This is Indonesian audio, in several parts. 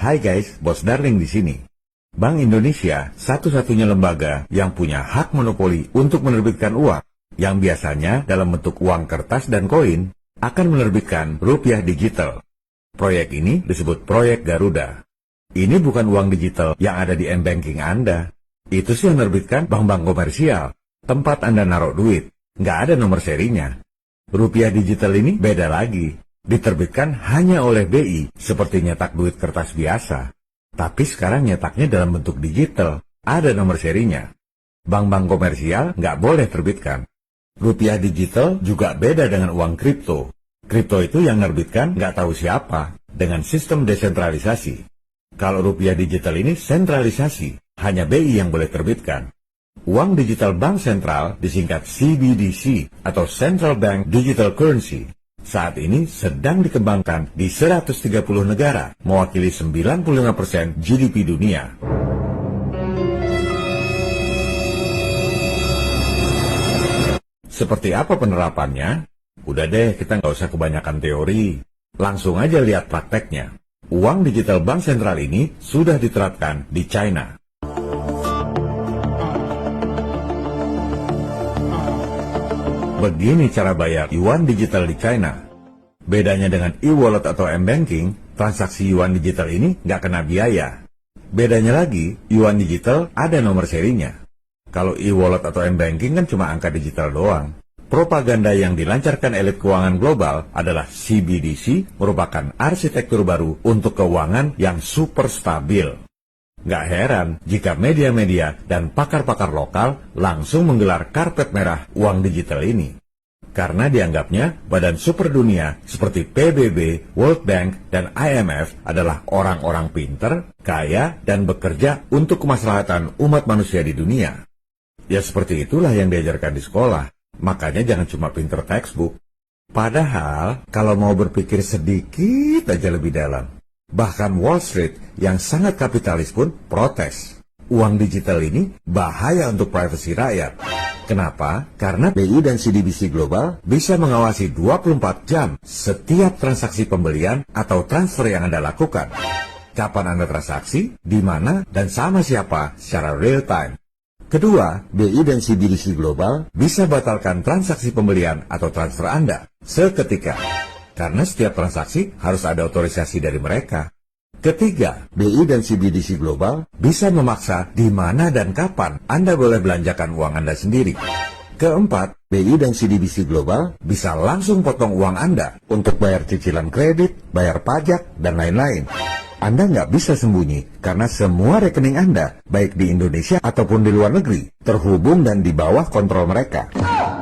Hai guys, Bos Darling di sini. Bank Indonesia satu-satunya lembaga yang punya hak monopoli untuk menerbitkan uang, yang biasanya dalam bentuk uang kertas dan koin, akan menerbitkan rupiah digital. Proyek ini disebut Proyek Garuda. Ini bukan uang digital yang ada di m-banking Anda. Itu sih yang menerbitkan bank-bank komersial, tempat Anda naruh duit. Nggak ada nomor serinya. Rupiah digital ini beda lagi. Diterbitkan hanya oleh BI seperti nyetak duit kertas biasa. Tapi sekarang nyetaknya dalam bentuk digital, ada nomor serinya. Bank-bank komersial nggak boleh terbitkan. Rupiah digital juga beda dengan uang kripto. Kripto itu yang nerbitkan nggak tahu siapa, dengan sistem desentralisasi. Kalau rupiah digital ini sentralisasi, hanya BI yang boleh terbitkan. Uang digital bank sentral disingkat CBDC atau Central Bank Digital Currency. Saat ini sedang dikembangkan di 130 negara, mewakili 95% GDP dunia. Seperti apa penerapannya? Udah deh, kita nggak usah kebanyakan teori. Langsung aja lihat prakteknya. Uang digital bank sentral ini sudah diterapkan di China. Begini cara bayar yuan digital di China. Bedanya dengan e-wallet atau m-banking, transaksi yuan digital ini nggak kena biaya. Bedanya lagi, yuan digital ada nomor serinya. Kalau e-wallet atau m-banking kan cuma angka digital doang. Propaganda yang dilancarkan elit keuangan global adalah CBDC merupakan arsitektur baru untuk keuangan yang super stabil. Nggak heran jika media-media dan pakar-pakar lokal langsung menggelar karpet merah uang digital ini. Karena dianggapnya badan super dunia seperti PBB, World Bank, dan IMF adalah orang-orang pinter, kaya, dan bekerja untuk kemaslahatan umat manusia di dunia. Ya seperti itulah yang diajarkan di sekolah, makanya jangan cuma pinter textbook. Padahal kalau mau berpikir sedikit aja lebih dalam, bahkan Wall Street yang sangat kapitalis pun protes. Uang digital ini bahaya untuk privasi rakyat. Kenapa? Karena BI dan CDBC Global bisa mengawasi 24 jam setiap transaksi pembelian atau transfer yang Anda lakukan. Kapan Anda transaksi, di mana, dan sama siapa secara real time. Kedua, BI dan CDBC Global bisa batalkan transaksi pembelian atau transfer Anda seketika. Karena setiap transaksi harus ada otorisasi dari mereka. Ketiga, BI dan CBDC Global bisa memaksa di mana dan kapan Anda boleh belanjakan uang Anda sendiri. Keempat, BI dan CDBC Global bisa langsung potong uang Anda untuk bayar cicilan kredit, bayar pajak, dan lain-lain. Anda nggak bisa sembunyi karena semua rekening Anda, baik di Indonesia ataupun di luar negeri, terhubung dan di bawah kontrol mereka.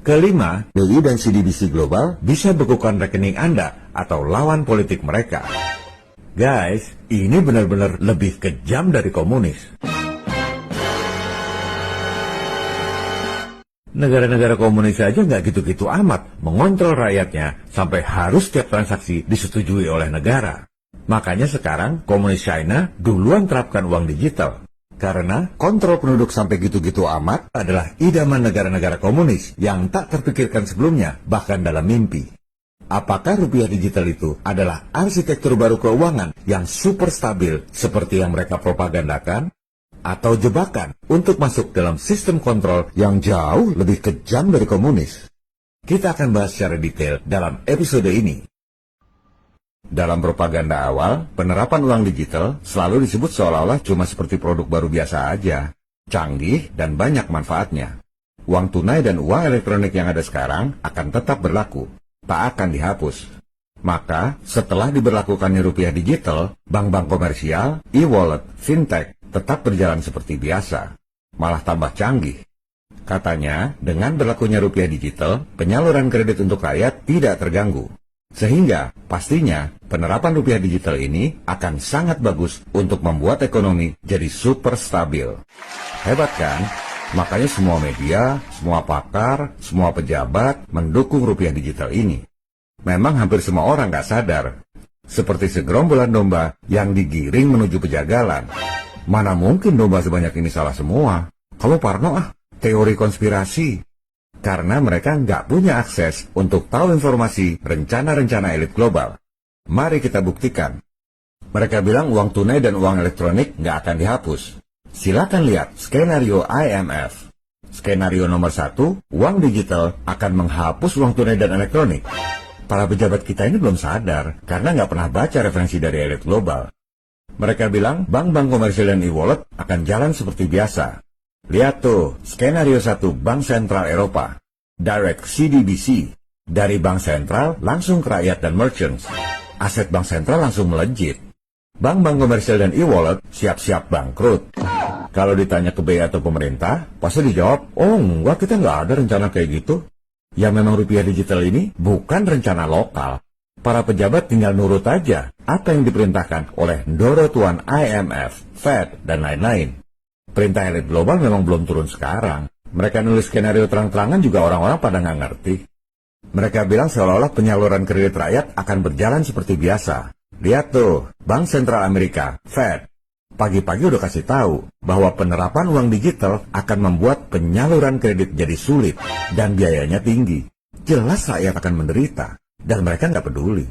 Kelima, BI dan CDBC Global bisa bekukan rekening Anda atau lawan politik mereka. Guys, ini benar-benar lebih kejam dari komunis. Negara-negara komunis saja nggak gitu-gitu amat mengontrol rakyatnya sampai harus setiap transaksi disetujui oleh negara. Makanya sekarang komunis China duluan terapkan uang digital. Karena kontrol penduduk sampai gitu-gitu amat adalah idaman negara-negara komunis yang tak terpikirkan sebelumnya, bahkan dalam mimpi. Apakah rupiah digital itu adalah arsitektur baru keuangan yang super stabil seperti yang mereka propagandakan? Atau jebakan untuk masuk dalam sistem kontrol yang jauh lebih kejam dari komunis? Kita akan bahas secara detail dalam episode ini. Dalam propaganda awal, penerapan uang digital selalu disebut seolah-olah cuma seperti produk baru biasa aja, canggih dan banyak manfaatnya. Uang tunai dan uang elektronik yang ada sekarang akan tetap berlaku, tak akan dihapus. Maka, setelah diberlakukannya rupiah digital, bank-bank komersial, e-wallet, fintech tetap berjalan seperti biasa, malah tambah canggih. Katanya, dengan berlakunya rupiah digital, penyaluran kredit untuk rakyat tidak terganggu. Sehingga, pastinya, penerapan rupiah digital ini akan sangat bagus untuk membuat ekonomi jadi super stabil. Hebat kan? Makanya semua media, semua pakar, semua pejabat mendukung rupiah digital ini. Memang hampir semua orang nggak sadar. Seperti segerombolan domba yang digiring menuju pejagalan. Mana mungkin domba sebanyak ini salah semua? Kalau parno teori konspirasi. Karena mereka nggak punya akses untuk tahu informasi rencana-rencana elit global. Mari kita buktikan. Mereka bilang uang tunai dan uang elektronik nggak akan dihapus. Silakan lihat skenario IMF. Skenario nomor 1, uang digital akan menghapus uang tunai dan elektronik. Para pejabat kita ini belum sadar karena nggak pernah baca referensi dari elit global. Mereka bilang bank-bank komersial dan e-wallet akan jalan seperti biasa. Lihat tuh, skenario 1 Bank Sentral Eropa. Direct CDBC. Dari bank sentral langsung ke rakyat dan merchants. Aset bank sentral langsung melejit. Bank-bank komersial dan e-wallet siap-siap bangkrut. Kalau ditanya ke BI atau pemerintah, pasti dijawab, oh enggak, kita nggak ada rencana kayak gitu. Ya memang rupiah digital ini bukan rencana lokal. Para pejabat tinggal nurut aja apa yang diperintahkan oleh Ndoro Tuan IMF, Fed, dan lain-lain. Perintah elit global memang belum turun sekarang. Mereka nulis skenario terang-terangan juga orang-orang pada nggak ngerti. Mereka bilang seolah-olah penyaluran kredit rakyat akan berjalan seperti biasa. Lihat tuh, Bank Sentral Amerika, Fed, pagi-pagi udah kasih tahu bahwa penerapan uang digital akan membuat penyaluran kredit jadi sulit dan biayanya tinggi. Jelas rakyat akan menderita, dan mereka nggak peduli.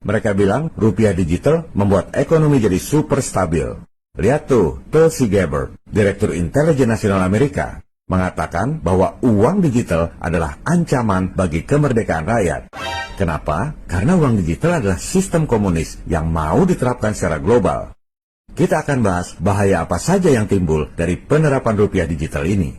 Mereka bilang rupiah digital membuat ekonomi jadi super stabil. Lihat tuh, Tulsi Gabbard, Direktur Intelijen Nasional Amerika, mengatakan bahwa uang digital adalah ancaman bagi kemerdekaan rakyat. Kenapa? Karena uang digital adalah sistem komunis yang mau diterapkan secara global. Kita akan bahas bahaya apa saja yang timbul dari penerapan rupiah digital ini.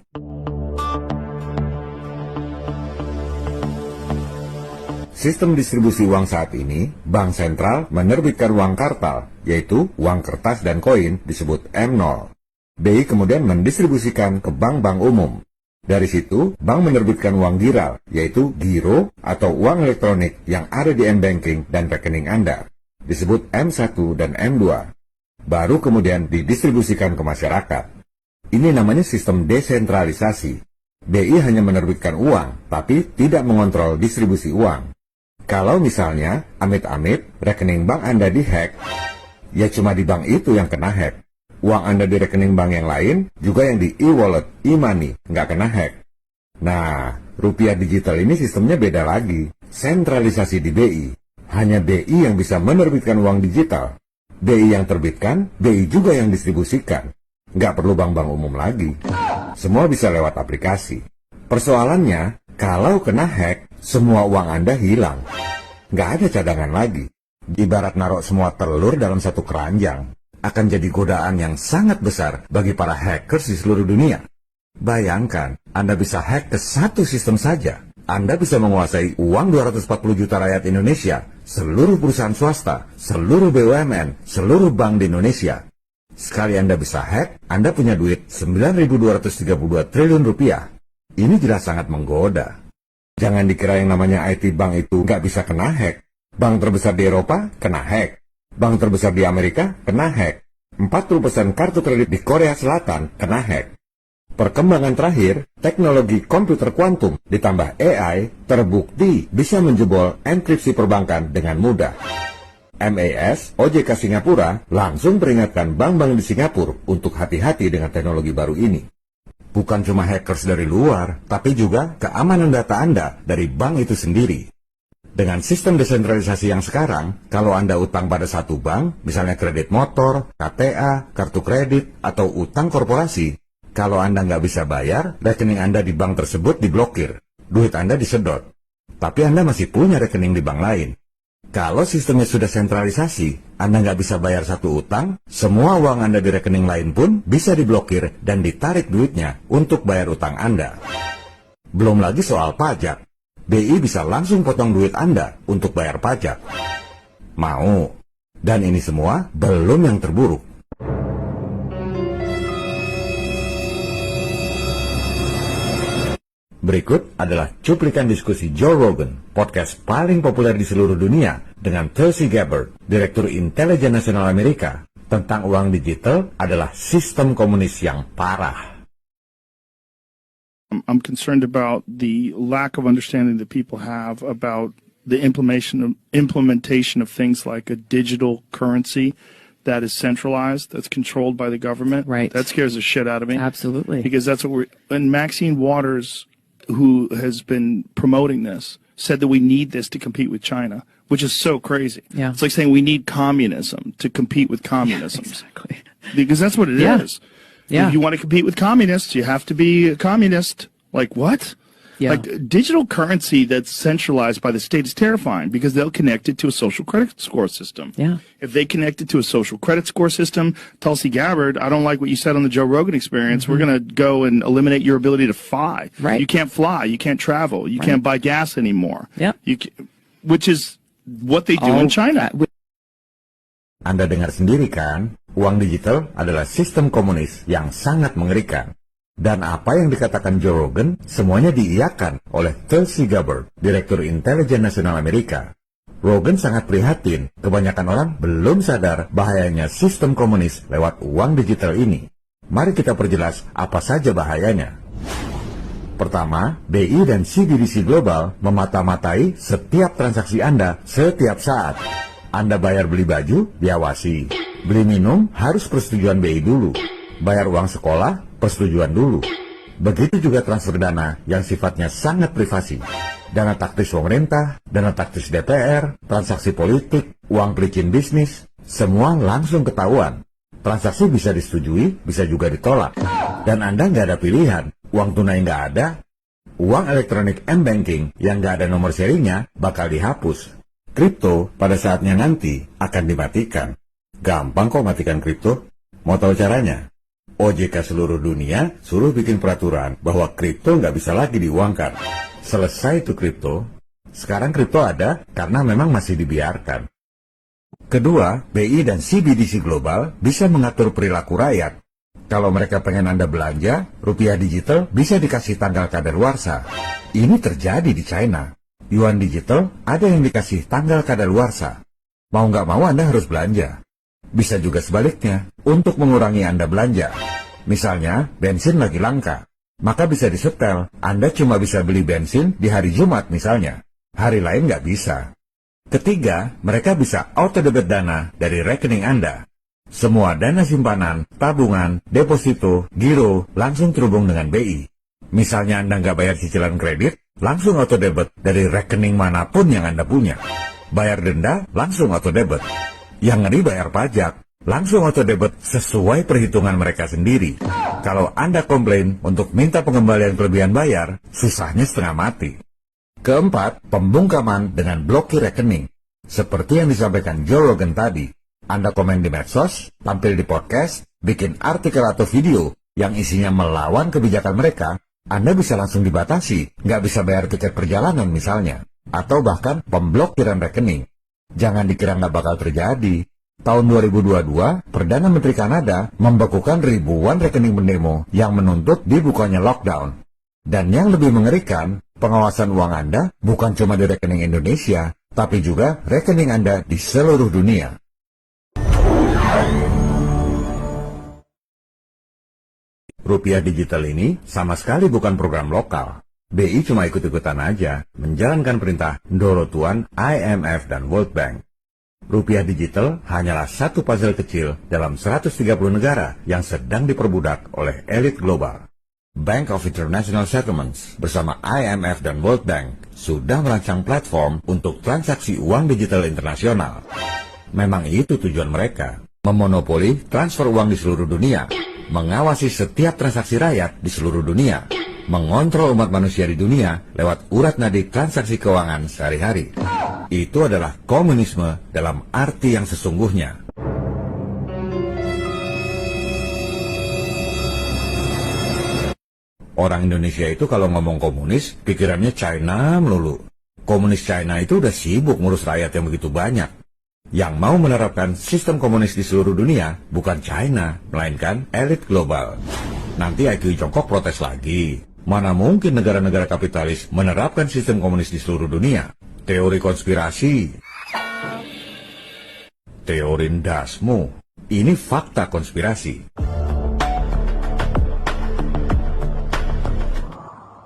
Sistem distribusi uang saat ini, bank sentral menerbitkan uang kartal, yaitu uang kertas dan koin disebut M0. BI kemudian mendistribusikan ke bank-bank umum. Dari situ, bank menerbitkan uang giral, yaitu giro atau uang elektronik yang ada di M-Banking dan rekening Anda, disebut M1 dan M2. Baru kemudian didistribusikan ke masyarakat. Ini namanya sistem desentralisasi. BI hanya menerbitkan uang, tapi tidak mengontrol distribusi uang. Kalau misalnya, amit-amit, rekening bank Anda dihack, ya cuma di bank itu yang kena hack. Uang Anda di rekening bank yang lain, juga yang di e-wallet, e-money, nggak kena hack. Nah, rupiah digital ini sistemnya beda lagi. Sentralisasi di BI. Hanya BI yang bisa menerbitkan uang digital. BI yang terbitkan, BI juga yang distribusikan. Nggak perlu bank-bank umum lagi. Semua bisa lewat aplikasi. Persoalannya, kalau kena hack, semua uang Anda hilang. Nggak ada cadangan lagi. Ibarat naruh semua telur dalam satu keranjang. Akan jadi godaan yang sangat besar bagi para hackers di seluruh dunia. Bayangkan, Anda bisa hack ke satu sistem saja. Anda bisa menguasai uang 240 juta rakyat Indonesia, seluruh perusahaan swasta, seluruh BUMN, seluruh bank di Indonesia. Sekali Anda bisa hack, Anda punya duit 9.232 triliun rupiah. Ini jelas sangat menggoda. Jangan dikira yang namanya IT bank itu nggak bisa kena hack. Bank terbesar di Eropa kena hack. Bank terbesar di Amerika kena hack. 40% kartu kredit di Korea Selatan kena hack. Perkembangan terakhir, teknologi komputer kuantum ditambah AI terbukti bisa menjebol enkripsi perbankan dengan mudah. MAS, OJK Singapura langsung peringatkan bank-bank di Singapura untuk hati-hati dengan teknologi baru ini. Bukan cuma hackers dari luar, tapi juga keamanan data Anda dari bank itu sendiri. Dengan sistem desentralisasi yang sekarang, kalau Anda utang pada satu bank, misalnya kredit motor, KTA, kartu kredit, atau utang korporasi, kalau Anda nggak bisa bayar, rekening Anda di bank tersebut diblokir, duit Anda disedot. Tapi Anda masih punya rekening di bank lain. Kalau sistemnya sudah sentralisasi, Anda nggak bisa bayar satu utang, semua uang Anda di rekening lain pun bisa diblokir dan ditarik duitnya untuk bayar utang Anda. Belum lagi soal pajak. BI bisa langsung potong duit Anda untuk bayar pajak. Mau? Dan ini semua belum yang terburuk. Berikut adalah cuplikan diskusi Joe Rogan, podcast paling populer di seluruh dunia, dengan Tulsi Gabbard, Direktur Intelijen Nasional Amerika, tentang uang digital adalah sistem komunis yang parah. I'm concerned about the lack of understanding that people have about the implementation of things like a digital currency that is centralized, that's controlled by the government. Right. That scares the shit out of me. Absolutely. Because that's what and Maxine Waters, who has been promoting this, said that we need this to compete with China. which is so crazy. Yeah. It's like saying we need communism to compete with communism. Exactly. Because that's what it is. Yeah. If you want to compete with communists, you have to be a communist. Like what? Yeah. Like digital currency that's centralized by the state is terrifying because they'll connect it to a social credit score system. Yeah. If they connect it to a social credit score system, Tulsi Gabbard, I don't like what you said on the Joe Rogan Experience. We're going to go and eliminate your ability to fly. Right. You can't fly. You can't travel. You can't buy gas anymore. Yep. Which is what they do in China. Anda dengar sendiri kan, uang digital adalah sistem komunis yang sangat mengerikan. Dan apa yang dikatakan Joe Rogan, semuanya diiyakan oleh Tulsi Gabbard, Direktur Intelijen Nasional Amerika. Rogan sangat prihatin, kebanyakan orang belum sadar bahayanya sistem komunis lewat uang digital ini. Mari kita perjelas apa saja bahayanya. Pertama, BI dan CBDC Global memata-matai setiap transaksi Anda setiap saat. Anda bayar beli baju, diawasi. Beli minum, harus persetujuan BI dulu. Bayar uang sekolah, persetujuan dulu. Begitu juga transfer dana yang sifatnya sangat privasi. Dana taktis pemerintah, dana taktis DPR, transaksi politik, uang pelicin bisnis, semua langsung ketahuan. Transaksi bisa disetujui, bisa juga ditolak. Dan Anda nggak ada pilihan. Uang tunai nggak ada, uang elektronik M-Banking yang nggak ada nomor serinya bakal dihapus. Kripto pada saatnya nanti akan dimatikan. Gampang kok matikan kripto. Mau tahu caranya? OJK seluruh dunia suruh bikin peraturan bahwa kripto nggak bisa lagi diuangkan. Selesai itu kripto. Sekarang kripto ada karena memang masih dibiarkan. Kedua, BI dan CBDC Global bisa mengatur perilaku rakyat. Kalau mereka pengen Anda belanja, rupiah digital bisa dikasih tanggal kadaluarsa. Ini terjadi di China. Yuan digital ada yang dikasih tanggal kadaluarsa. Mau nggak mau Anda harus belanja. Bisa juga sebaliknya, untuk mengurangi Anda belanja. Misalnya, bensin lagi langka. Maka bisa disetel, Anda cuma bisa beli bensin di hari Jumat misalnya. Hari lain nggak bisa. Ketiga, mereka bisa auto-debit dana dari rekening Anda. Semua dana simpanan, tabungan, deposito, giro, langsung terhubung dengan BI. Misalnya Anda nggak bayar cicilan kredit, langsung auto-debit dari rekening manapun yang Anda punya. Bayar denda, langsung auto-debit. Yang ngeri bayar pajak, langsung auto-debit sesuai perhitungan mereka sendiri. Kalau Anda komplain untuk minta pengembalian kelebihan bayar, susahnya setengah mati. Keempat, pembungkaman dengan blokir rekening. Seperti yang disampaikan Joe Rogan tadi, Anda komen di medsos, tampil di podcast, bikin artikel atau video yang isinya melawan kebijakan mereka, Anda bisa langsung dibatasi, nggak bisa bayar tiket perjalanan misalnya, atau bahkan pemblokiran rekening. Jangan dikira nggak bakal terjadi. Tahun 2022, Perdana Menteri Kanada membekukan ribuan rekening pendemo yang menuntut dibukanya lockdown. Dan yang lebih mengerikan, pengawasan uang Anda bukan cuma di rekening Indonesia, tapi juga rekening Anda di seluruh dunia. Rupiah digital ini sama sekali bukan program lokal. BI cuma ikut-ikutan aja, menjalankan perintah Dorotuan IMF dan World Bank. Rupiah digital hanyalah satu puzzle kecil dalam 130 negara yang sedang diperbudak oleh elit global. Bank of International Settlements bersama IMF dan World Bank sudah merancang platform untuk transaksi uang digital internasional. Memang itu tujuan mereka, memonopoli transfer uang di seluruh dunia, mengawasi setiap transaksi rakyat di seluruh dunia, mengontrol umat manusia di dunia lewat urat nadi transaksi keuangan sehari-hari. Itu adalah komunisme dalam arti yang sesungguhnya. Orang Indonesia itu kalau ngomong komunis, pikirannya China melulu. Komunis China itu udah sibuk ngurus rakyat yang begitu banyak. Yang mau menerapkan sistem komunis di seluruh dunia bukan China, melainkan elit global. Nanti IQ Jongkok protes lagi. Mana mungkin negara-negara kapitalis menerapkan sistem komunis di seluruh dunia? Teori konspirasi. Teori ndasmu. Ini fakta konspirasi.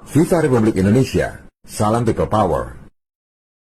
Viva Republik Indonesia. Salam People Power.